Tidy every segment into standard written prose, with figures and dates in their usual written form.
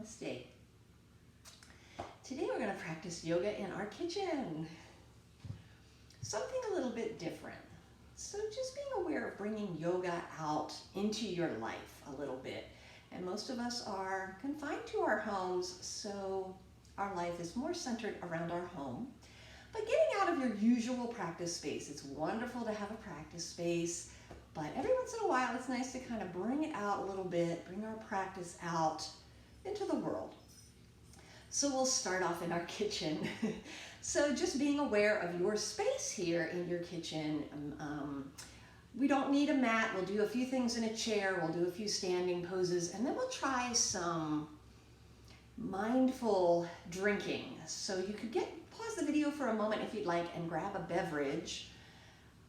Namaste. Today we're going to practice yoga in our kitchen. Something a little bit different. So just being aware of bringing yoga out into your life a little bit. And most of us are confined to our homes, so our life is more centered around our home. But getting out of your usual practice space, it's wonderful to have a practice space, but every once in a while it's nice to kind of bring it out a little bit, bring our practice out into the world. So we'll start off in our kitchen. So just being aware of your space here in your kitchen. We don't need a mat. We'll do a few things in a chair. We'll do a few standing poses, and then we'll try some mindful drinking. So you could pause the video for a moment if you'd like and grab a beverage.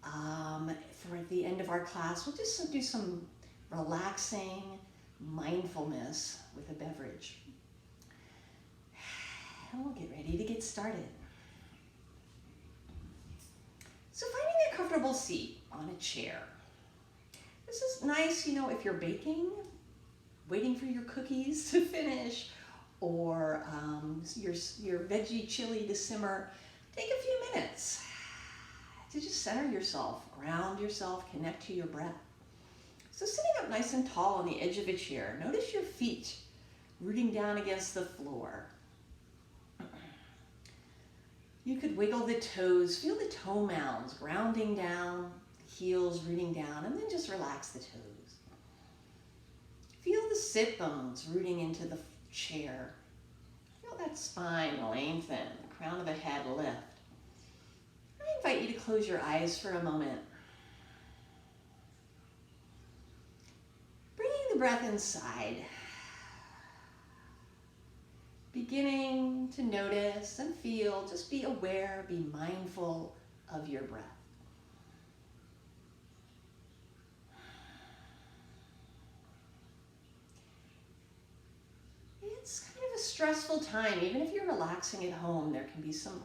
For the end of our class, we'll just do some relaxing mindfulness with a beverage. And we'll get ready to get started. So finding a comfortable seat on a chair. This is nice, if you're baking, waiting for your cookies to finish, or your veggie chili to simmer. Take a few minutes to just center yourself, ground yourself, connect to your breath. So sitting up nice and tall on the edge of a chair, notice your feet rooting down against the floor. You could wiggle the toes, feel the toe mounds grounding down, heels rooting down, and then just relax the toes. Feel the sit bones rooting into the chair. Feel that spine lengthen, the crown of the head lift. I invite you to close your eyes for a moment. Bringing the breath inside. Beginning to notice and feel, just be aware, be mindful of your breath. It's kind of a stressful time. Even if you're relaxing at home, there can be some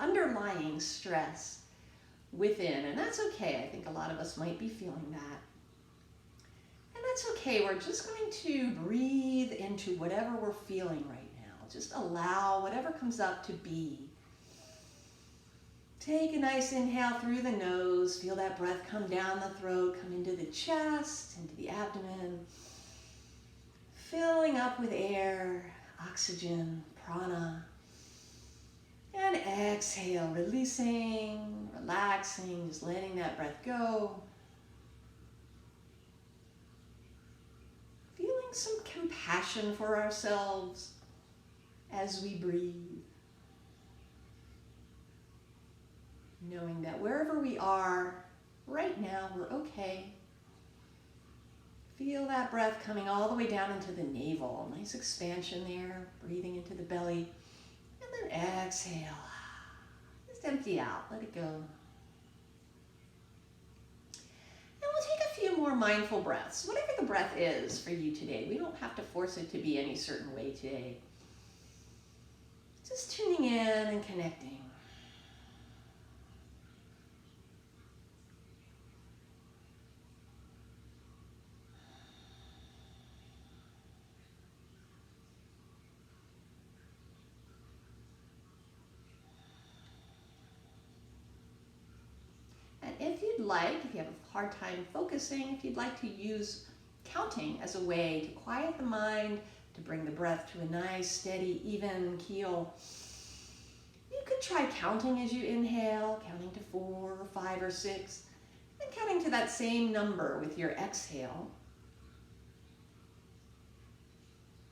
underlying stress within, and that's okay. I think a lot of us might be feeling that. And that's okay. We're just going to breathe into whatever we're feeling right now. Just allow whatever comes up to be. Take a nice inhale through the nose. Feel that breath come down the throat, come into the chest, into the abdomen. Filling up with air, oxygen, prana. And exhale, releasing, relaxing, just letting that breath go. Feeling some compassion for ourselves as we breathe. Knowing that wherever we are right now, we're okay. Feel that breath coming all the way down into the navel. Nice expansion there, breathing into the belly. And then exhale. Just empty out, let it go. And we'll take a few more mindful breaths. Whatever the breath is for you today. We don't have to force it to be any certain way today. Just tuning in and connecting. If you'd like, if you have a hard time focusing, if you'd like to use counting as a way to quiet the mind, to bring the breath to a nice, steady, even keel, you could try counting as you inhale, counting to 4 or 5 or 6, and counting to that same number with your exhale.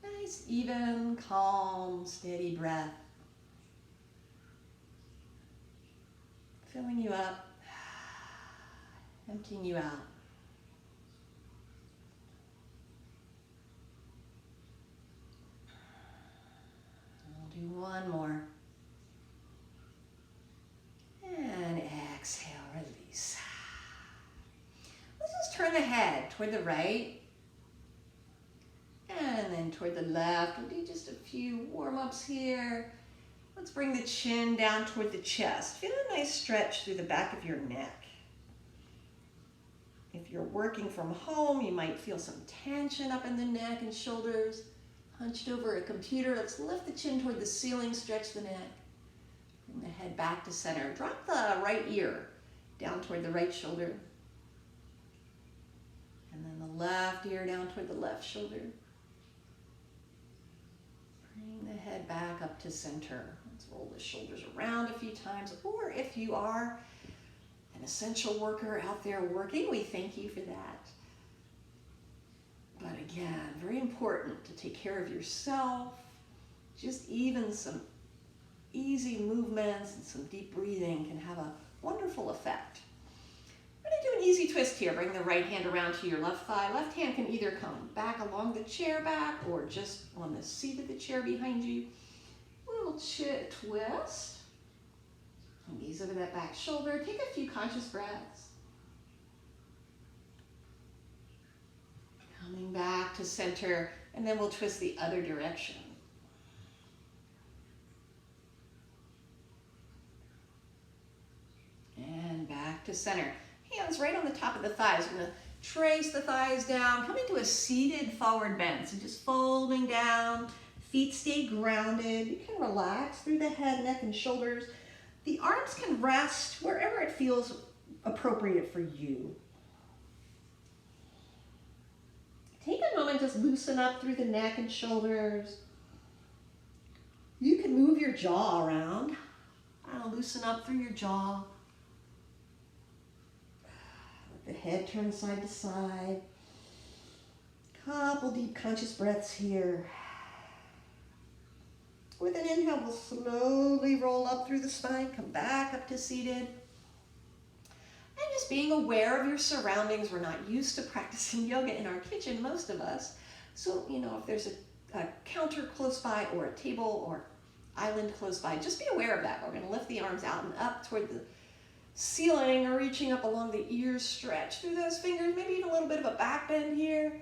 Nice, even, calm, steady breath. Filling you up. Emptying you out. We'll do one more. And exhale, release. Let's just turn the head toward the right. And then toward the left. We'll do just a few warm-ups here. Let's bring the chin down toward the chest. Feel a nice stretch through the back of your neck. If you're working from home, you might feel some tension up in the neck and shoulders. Hunched over a computer, let's lift the chin toward the ceiling, stretch the neck. Bring the head back to center. Drop the right ear down toward the right shoulder. And then the left ear down toward the left shoulder. Bring the head back up to center. Let's roll the shoulders around a few times. Or if you are an essential worker out there working, we thank you for that. But again, very important to take care of yourself. Just even some easy movements and some deep breathing can have a wonderful effect. I'm going to do an easy twist here. Bring the right hand around to your left thigh. Left hand can either come back along the chair back or just on the seat of the chair behind you. Little twist. And gaze over that back shoulder. Take a few conscious breaths. Coming back to center, and then we'll twist the other direction. And back to center. Hands right on the top of the thighs. We're going to trace the thighs down, come into a seated forward bend. So just folding down, feet stay grounded. You can relax through the head, neck, and shoulders. The arms can rest wherever it feels appropriate for you. Take a moment, just loosen up through the neck and shoulders. You can move your jaw around. Loosen up through your jaw. Let the head turn side to side. Couple deep conscious breaths here. With an inhale, we'll slowly roll up through the spine, come back up to seated. And just being aware of your surroundings. We're not used to practicing yoga in our kitchen, most of us. So, if there's a counter close by or a table or island close by, just be aware of that. We're going to lift the arms out and up toward the ceiling or reaching up along the ears. Stretch through those fingers, maybe even a little bit of a back bend here.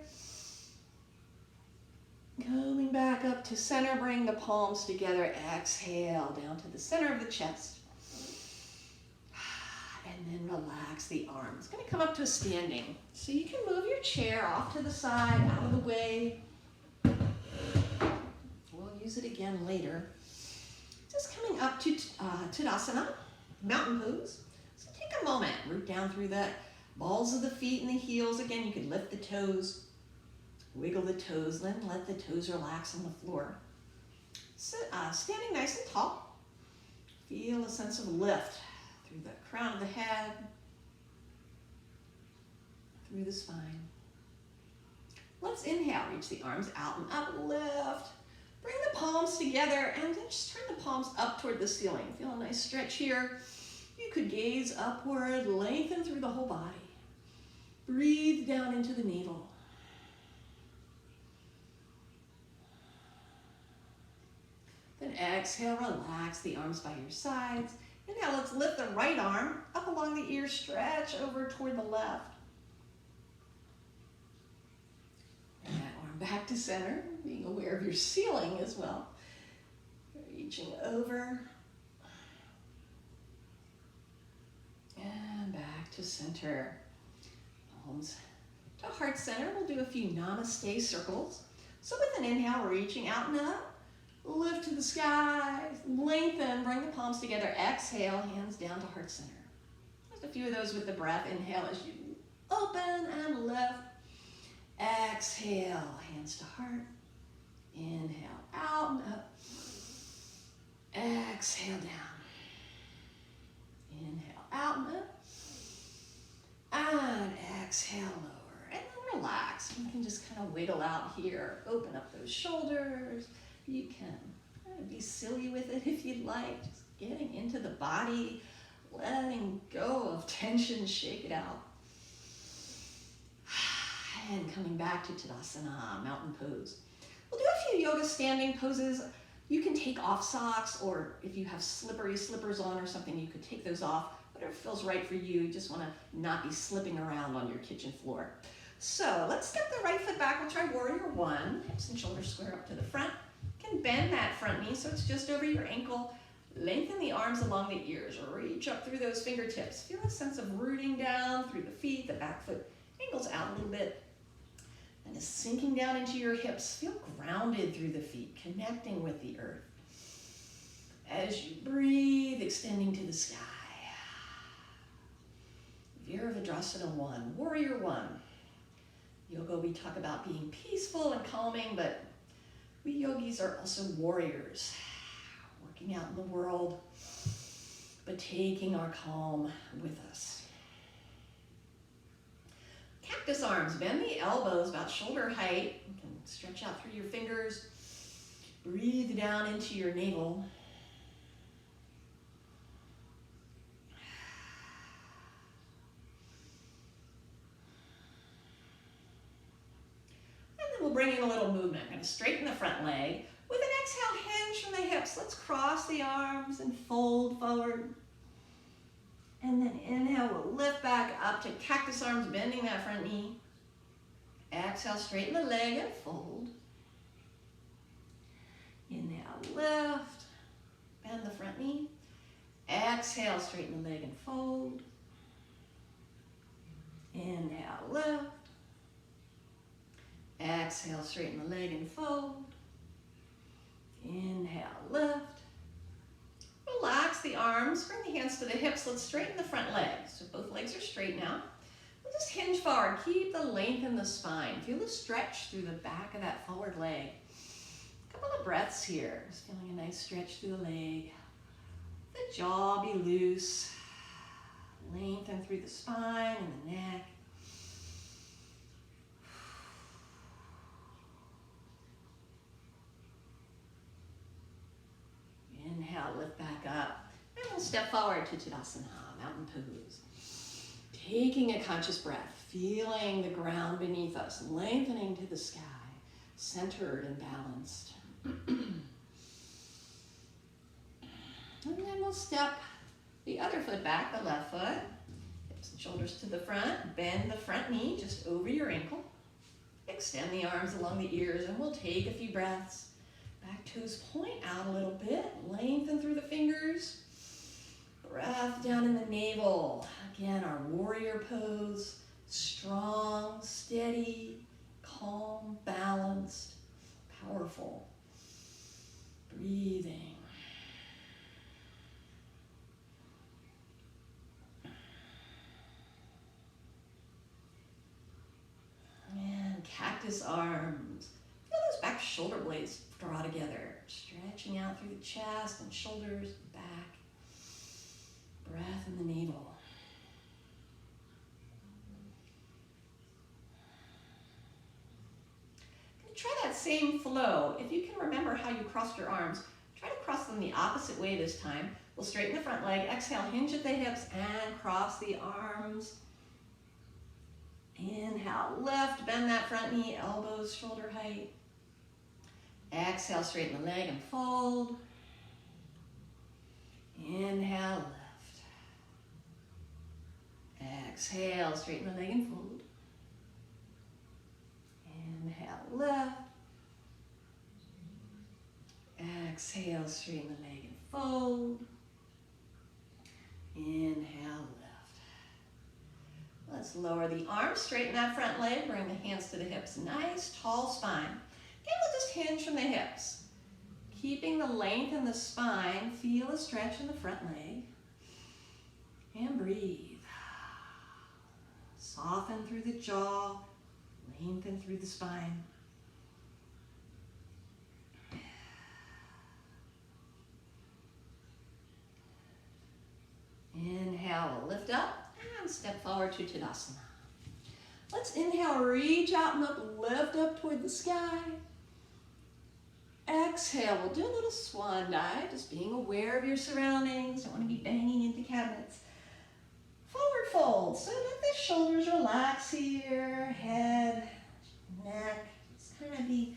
Coming back up to center, bring the palms together. Exhale down to the center of the chest. And then relax the arms. It's going to come up to a standing. So you can move your chair off to the side, out of the way. We'll use it again later. Just coming up to Tadasana, mountain pose. So take a moment, root down through the balls of the feet and the heels. Again, you can lift the toes. Wiggle the toes, then let the toes relax on the floor. So, standing nice and tall. Feel a sense of lift through the crown of the head, through the spine. Let's inhale, reach the arms out and up, lift. Bring the palms together and then just turn the palms up toward the ceiling. Feel a nice stretch here. You could gaze upward, lengthen through the whole body. Breathe down into the navel. Then exhale, relax the arms by your sides. And now let's lift the right arm up along the ear, stretch over toward the left. And that arm back to center, being aware of your ceiling as well. Reaching over. And back to center. Palms to heart center. We'll do a few namaste circles. So with an inhale, we're reaching out and up. Lift to the sky, lengthen, bring the palms together. Exhale, hands down to heart center. Just a few of those with the breath. Inhale as you open and lift. Exhale, hands to heart. Inhale, out and up. Exhale, down. Inhale, out and up. And exhale, lower. And then relax. You can just kind of wiggle out here. Open up those shoulders. You can be silly with it if you'd like. Just getting into the body, letting go of tension, shake it out. And coming back to Tadasana, mountain pose. We'll do a few yoga standing poses. You can take off socks, or if you have slippery slippers on or something, you could take those off. Whatever feels right for you. You just want to not be slipping around on your kitchen floor. So let's step the right foot back. We'll try warrior one. Hips and shoulders square up to the front. You can bend that front knee so it's just over your ankle. Lengthen the arms along the ears. Reach up through those fingertips. Feel a sense of rooting down through the feet. The back foot angles out a little bit. And just sinking down into your hips, feel grounded through the feet, connecting with the earth. As you breathe, extending to the sky. Virabhadrasana 1, Warrior 1. Yoga, we talk about being peaceful and calming, but we yogis are also warriors, working out in the world, but taking our calm with us. Cactus arms, bend the elbows about shoulder height. You can stretch out through your fingers. Breathe down into your navel. And then we'll bring in a little movement. I'm going to straighten the front leg. With an exhale, hinge from the hips. Let's cross the arms and fold forward. And then inhale, we'll lift back up to cactus arms, bending that front knee. Exhale, straighten the leg and fold. Inhale, lift, bend the front knee. Exhale, straighten the leg and fold. Inhale, lift. Exhale, straighten the leg and fold. Inhale, lift. Relax the arms, bring the hands to the hips. Let's straighten the front legs. So both legs are straight now. We'll just hinge forward. Keep the length in the spine. Feel the stretch through the back of that forward leg. A couple of breaths here. Just feeling a nice stretch through the leg. The jaw be loose. Lengthen through the spine and the neck. Inhale, lift back up. And we'll step forward to Tadasana, mountain pose. Taking a conscious breath, feeling the ground beneath us, lengthening to the sky, centered and balanced. And then we'll step the other foot back, the left foot. Hips and shoulders to the front. Bend the front knee just over your ankle. Extend the arms along the ears, and we'll take a few breaths. Back toes point out a little bit. Lengthen through the fingers. Breath down in the navel. Again, our warrior pose. Strong, steady, calm, balanced, powerful. Breathing. And cactus arms. Feel those back shoulder blades draw together, stretching out through the chest and shoulders, back. Breath in the navel. Try that same flow. If you can remember how you crossed your arms, try to cross them the opposite way this time. We'll straighten the front leg, exhale, hinge at the hips, and cross the arms. Inhale, lift, bend that front knee, elbows shoulder height. Exhale, straighten the leg and fold. Inhale, lift. Exhale, straighten the leg and fold. Inhale, lift. Exhale, straighten the leg and fold. Inhale, lift. Let's lower the arms, straighten that front leg, bring the hands to the hips. Nice, tall spine. Again, we'll just hinge from the hips. Keeping the length in the spine, feel a stretch in the front leg. And breathe. Soften through the jaw, lengthen through the spine. Inhale, we'll lift up and step forward to Tadasana. Let's inhale, reach out and up, lift up toward the sky. Exhale, we'll do a little swan dive, just being aware of your surroundings. Don't want to be banging into cabinets. Forward fold, so let the shoulders relax here, head, neck. Just kind of be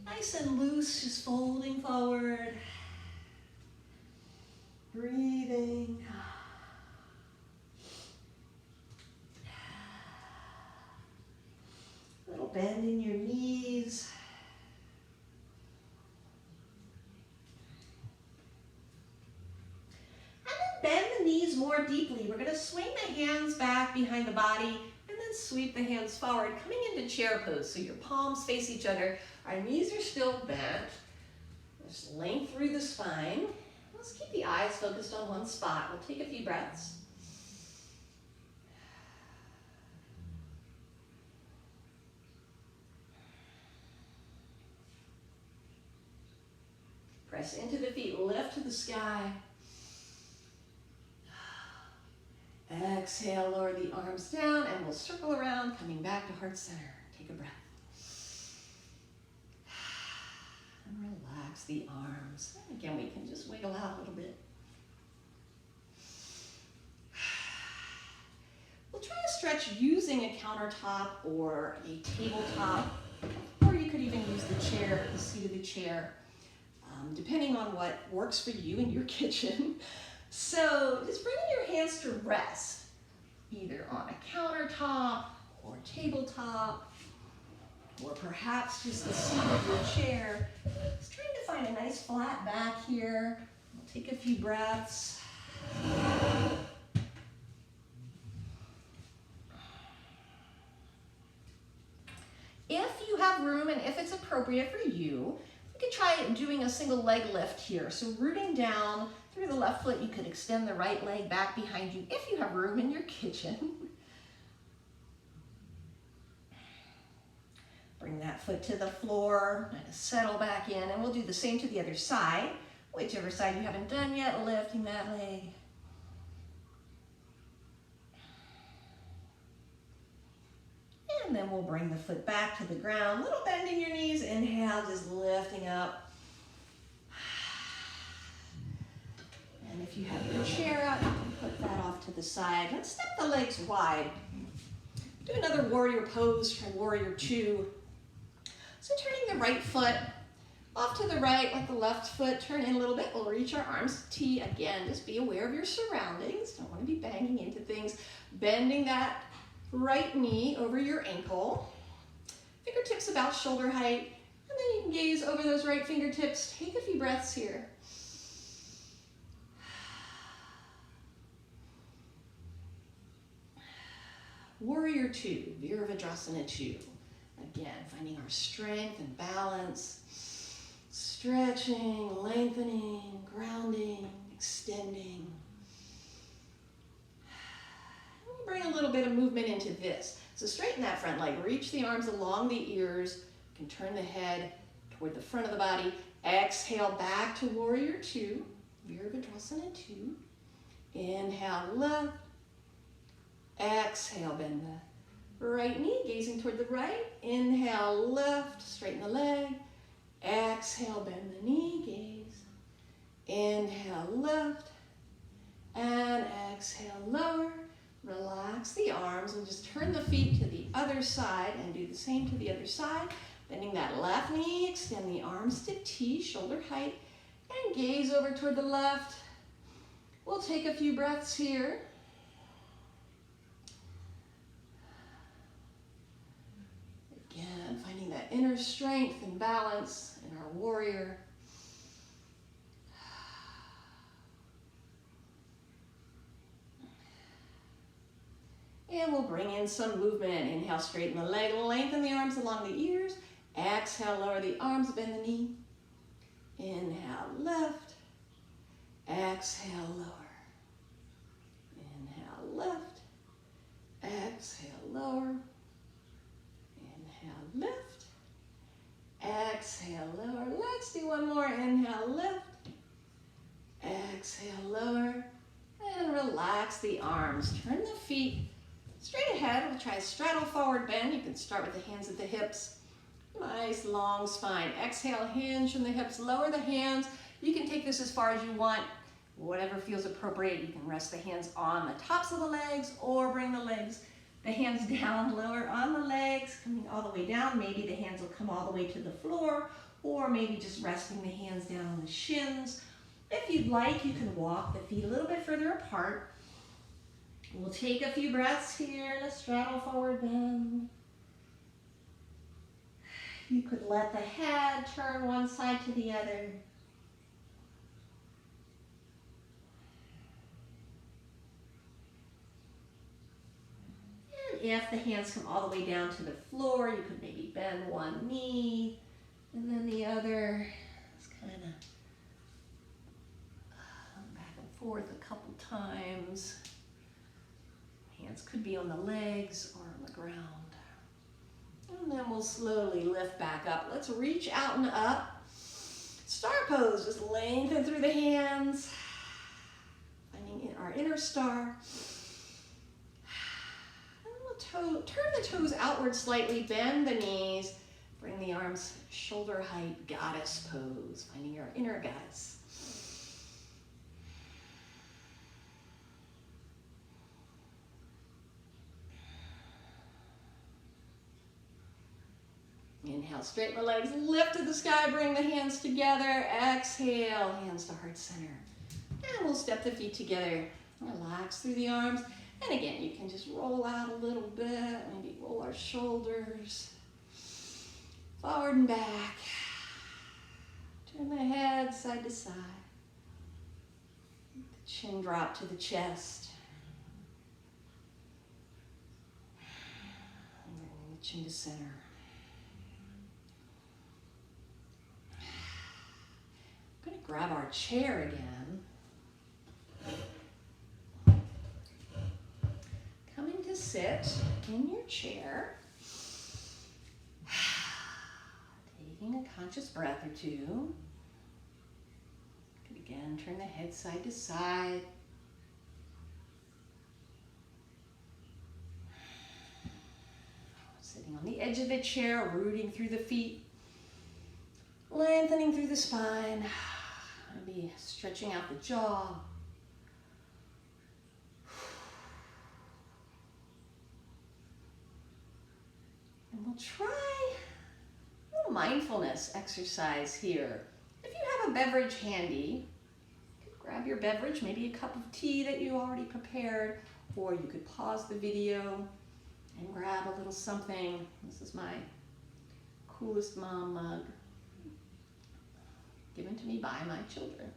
nice and loose, just folding forward. Breathing. Little bend in your knees. And then bend the knees more deeply. We're going to swing the hands back behind the body and then And sweep the hands forward, coming into chair pose. So your palms face each other. Our knees are still bent. Just length through the spine. Let's keep the eyes focused on one spot. We'll take a few breaths. Press into the feet, lift to the sky. Exhale, lower the arms down, and we'll circle around, coming back to heart center. Take a breath. And relax the arms. And again, we can just wiggle out a little bit. We'll try a stretch using a countertop or a tabletop, or you could even use the chair, the seat of the chair, depending on what works for you in your kitchen. So just bringing your hands to rest, either on a countertop or tabletop, or perhaps just the seat of your chair. Just trying to find a nice flat back here. We'll take a few breaths. If you have room and if it's appropriate for you, you could try doing a single leg lift here. So rooting down through the left foot, you could extend the right leg back behind you if you have room in your kitchen. Bring that foot to the floor, kind of settle back in, and we'll do the same to the other side. Whichever side you haven't done yet, lifting that leg. And then we'll bring the foot back to the ground. Little bend in your knees. Inhale, just lifting up. And if you have your chair out, you can put that off to the side. Let's step the legs wide. Do another warrior pose from warrior two. So turning the right foot off to the right, let the left foot turn in a little bit. We'll reach our arms to T. Again, just be aware of your surroundings. Don't want to be banging into things. Bending that right knee over your ankle. Fingertips about shoulder height. And then you can gaze over those right fingertips. Take a few breaths here. Warrior two, Virabhadrasana 2. Again, finding our strength and balance. Stretching, lengthening, grounding, extending. We'll bring a little bit of movement into this. So straighten that front leg. Reach the arms along the ears. You can turn the head toward the front of the body. Exhale back to warrior two, Virabhadrasana 2. Inhale, left. Exhale, bend the right knee, gazing toward the right. Inhale, left, straighten the leg. Exhale, bend the knee, gaze. Inhale, left. And exhale, lower. Relax the arms and just turn the feet to the other side and do the same to the other side. Bending that left knee, extend the arms to T, shoulder height, and gaze over toward the left. We'll take a few breaths here. Again, finding that inner strength and balance in our warrior. And we'll bring in some movement. Inhale, straighten the leg, lengthen the arms along the ears. Exhale, lower the arms, bend the knee. Inhale, left. Exhale, lower. Inhale, left. Exhale, lower. Inhale, lift. Exhale, lower. Let's do one more. Inhale, lift. Exhale, lower. And relax the arms. Turn the feet straight ahead. We'll try a straddle forward bend. You can start with the hands at the hips. Nice long spine. Exhale, hinge from the hips. Lower the hands. You can take this as far as you want. Whatever feels appropriate. You can rest the hands on the tops of the legs or bring the hands down, lower on the legs, coming all the way down. Maybe the hands will come all the way to the floor, or maybe just resting the hands down on the shins. If you'd like, you can walk the feet a little bit further apart. We'll take a few breaths here in a straddle forward bend. You could let the head turn one side to the other. if the hands come all the way down to the floor, you could maybe bend one knee and then the other. Just kind of back and forth a couple times. Hands could be on the legs or on the ground. And then we'll slowly lift back up. Let's reach out and up. Star pose, just lengthen through the hands. Finding our inner star. And we'll turn the toes outward slightly, bend the knees. Bring the arms shoulder height, goddess pose. Finding your inner goddess. Inhale, straighten the legs, lift to the sky, bring the hands together. Exhale, hands to heart center. And we'll step the feet together. Relax through the arms. And again, you can just roll out a little bit. Maybe roll our shoulders. Forward and back. Turn the head side to side. The chin drop to the chest. And bring the chin to center. Grab our chair again. Coming to sit in your chair. Taking a conscious breath or two. Could again turn the head side to side. Sitting on the edge of the chair, rooting through the feet. Lengthening through the spine. Maybe stretching out the jaw. And we'll try a little mindfulness exercise here. If you have a beverage handy, you could grab your beverage, maybe a cup of tea that you already prepared, or you could pause the video and grab a little something. This is my coolest mom mug, given to me by my children.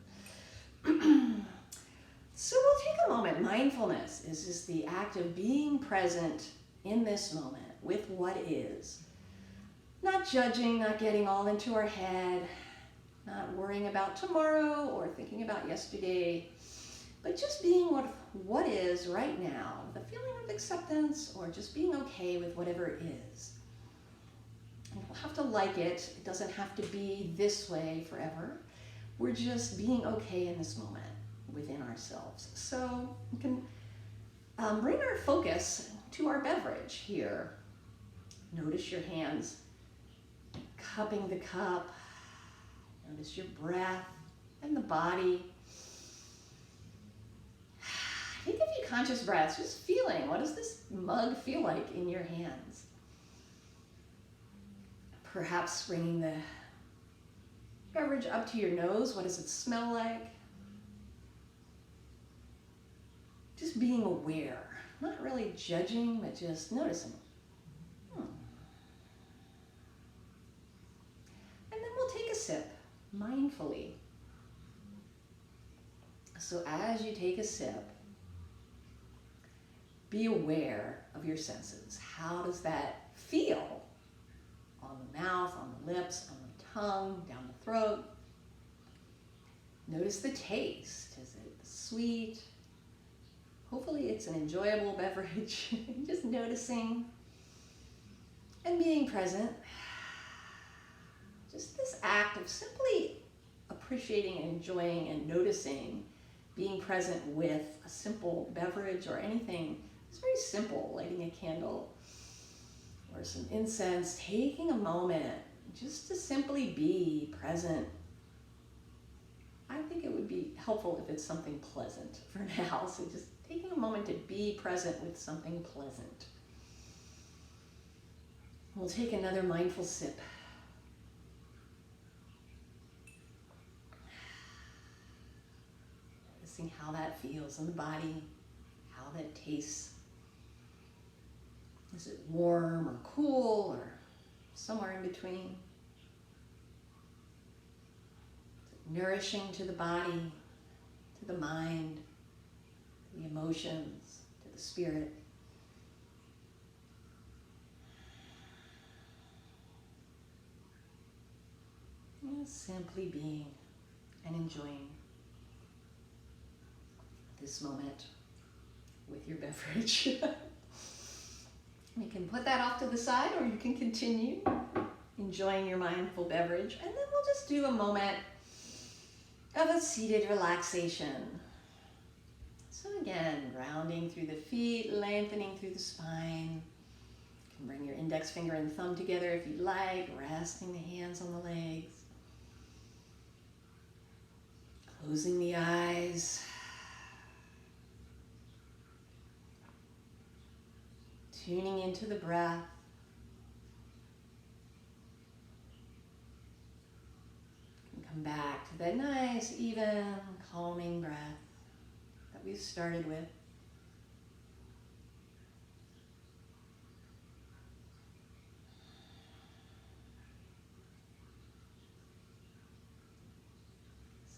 So we'll take a moment. Mindfulness is just the act of being present in this moment with what is. Not judging, not getting all into our head, not worrying about tomorrow or thinking about yesterday, but just being what is right now, the feeling of acceptance or just being okay with whatever it is. You don't have to like it. It doesn't have to be this way forever. We're just being okay in this moment within ourselves. So we can bring our focus to our beverage here. Notice your hands cupping the cup. Notice your breath and the body. Take a few conscious breaths, just feeling, what does this mug feel like in your hands? Perhaps bringing the beverage up to your nose. What does it smell like? Just being aware, not really judging, but just noticing. And then we'll take a sip mindfully. So as you take a sip, be aware of your senses. How does that feel? On the mouth, on the lips, on the tongue, down the throat. Notice the taste. Is it sweet? Hopefully it's an enjoyable beverage. Just noticing and being present. Just this act of simply appreciating and enjoying and noticing, being present with a simple beverage or anything. It's very simple, lighting a candle or some incense, taking a moment just to simply be present. I think it would be helpful if it's something pleasant for now. So just taking a moment to be present with something pleasant. We'll take another mindful sip. Noticing how that feels in the body, how that tastes. Is it warm or cool or somewhere in between? Is it nourishing to the body, to the mind, to the emotions, to the spirit? Simply being and enjoying this moment with your beverage. You can put that off to the side, or you can continue enjoying your mindful beverage, and then we'll just do a moment of a seated relaxation. So again, rounding through the feet, lengthening through the spine. You can bring your index finger and thumb together if you'd like, resting the hands on the legs. Closing the eyes. Tuning into the breath. And come back to that nice, even, calming breath that we started with.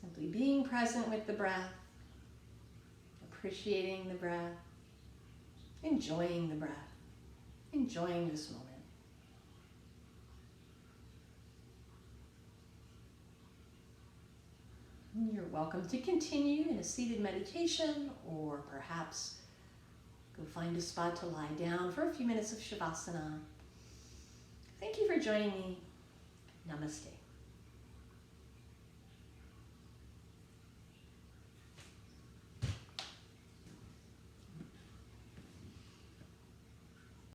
Simply being present with the breath, appreciating the breath, enjoying the breath, enjoying this moment. You're welcome to continue in a seated meditation, or perhaps go find a spot to lie down for a few minutes of Shavasana. Thank you for joining me. Namaste.